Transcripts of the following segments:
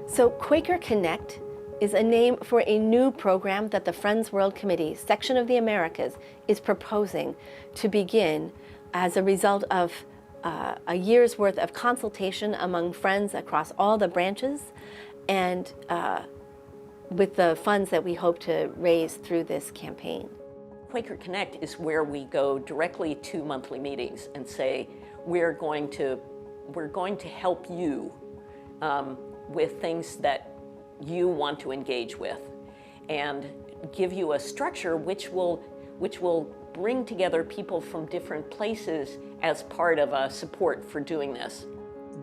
So Quaker Connect is a name for a new program that the Friends World Committee, section of the Americas, is proposing to begin as a result of a year's worth of consultation among friends across all the branches, and with the funds that we hope to raise through this campaign. Quaker Connect is where we go directly to monthly meetings and say, we're going to help you with things that you want to engage with, and give you a structure which will bring together people from different places as part of a support for doing this.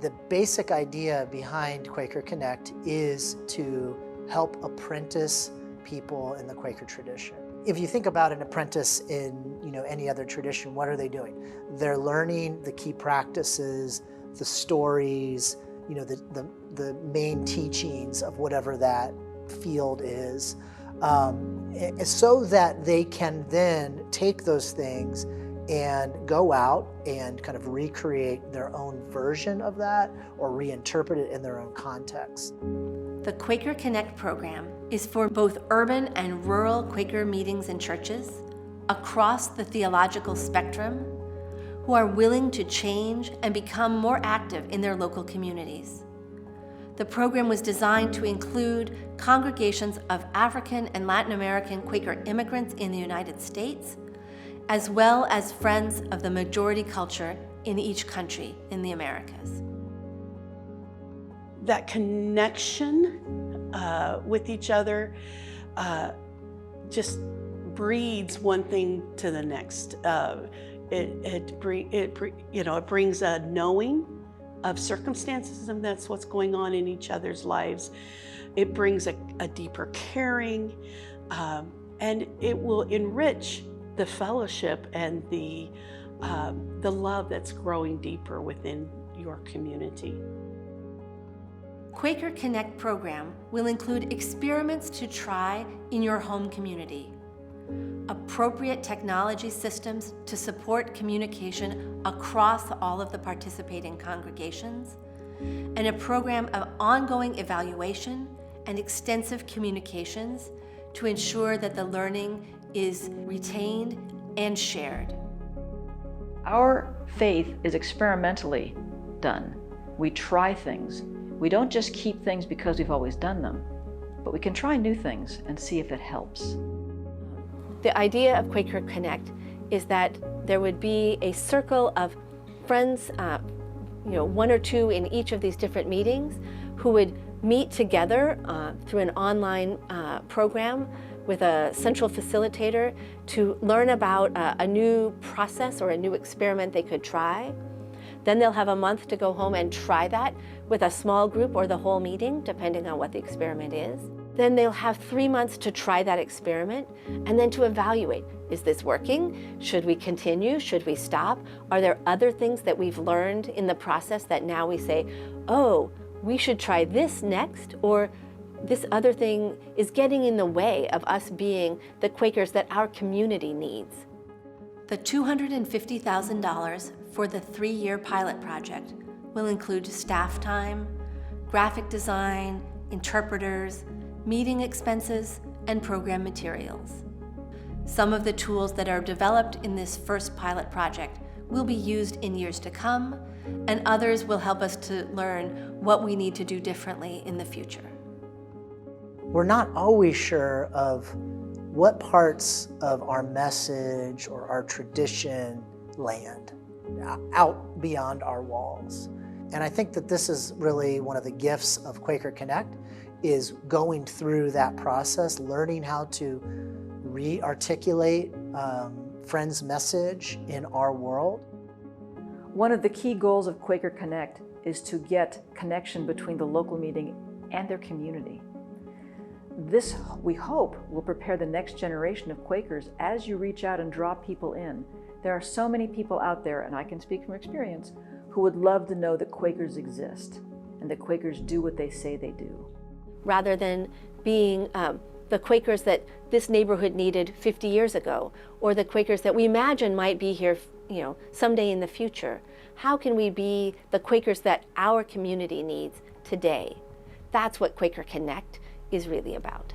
The basic idea behind Quaker Connect is to help apprentice people in the Quaker tradition. If you think about an apprentice in any other tradition, what are they doing? They're learning the key practices, the stories, the main teachings of whatever that field is, so that they can then take those things and go out and kind of recreate their own version of that or reinterpret it in their own context. The Quaker Connect program is for both urban and rural Quaker meetings and churches across the theological spectrum who are willing to change and become more active in their local communities. The program was designed to include congregations of African and Latin American Quaker immigrants in the United States, as well as friends of the majority culture in each country in the Americas. That connection with each other just breeds one thing to the next. It brings a knowing of circumstances, and that's what's going on in each other's lives. It brings a deeper caring, and it will enrich the fellowship and the love that's growing deeper within your community. Quaker Connect program will include experiments to try in your home community, appropriate technology systems to support communication across all of the participating congregations, and a program of ongoing evaluation and extensive communications to ensure that the learning is retained and shared. Our faith is experimentally done. We try things. We don't just keep things because we've always done them, but we can try new things and see if it helps. The idea of Quaker Connect is that there would be a circle of friends, one or two in each of these different meetings, who would meet together through an online program with a central facilitator to learn about a new process or a new experiment they could try. Then they'll have a month to go home and try that with a small group or the whole meeting, depending on what the experiment is. Then they'll have 3 months to try that experiment and then to evaluate. Is this working? Should we continue? Should we stop? Are there other things that we've learned in the process that now we say, oh, we should try this next, or this other thing is getting in the way of us being the Quakers that our community needs? The $250,000 for the 3-year pilot project will include staff time, graphic design, interpreters, meeting expenses, and program materials. Some of the tools that are developed in this first pilot project will be used in years to come, and others will help us to learn what we need to do differently in the future. We're not always sure of what parts of our message or our tradition land out beyond our walls. And I think that this is really one of the gifts of Quaker Connect, is going through that process, learning how to re-articulate Friends' message in our world. One of the key goals of Quaker Connect is to get connection between the local meeting and their community. This, we hope, will prepare the next generation of Quakers as you reach out and draw people in. There are so many people out there, and I can speak from experience, who would love to know that Quakers exist and that Quakers do what they say they do. Rather than being the Quakers that this neighborhood needed 50 years ago, or the Quakers that we imagine might be here, someday in the future. How can we be the Quakers that our community needs today? That's what Quaker Connect is really about.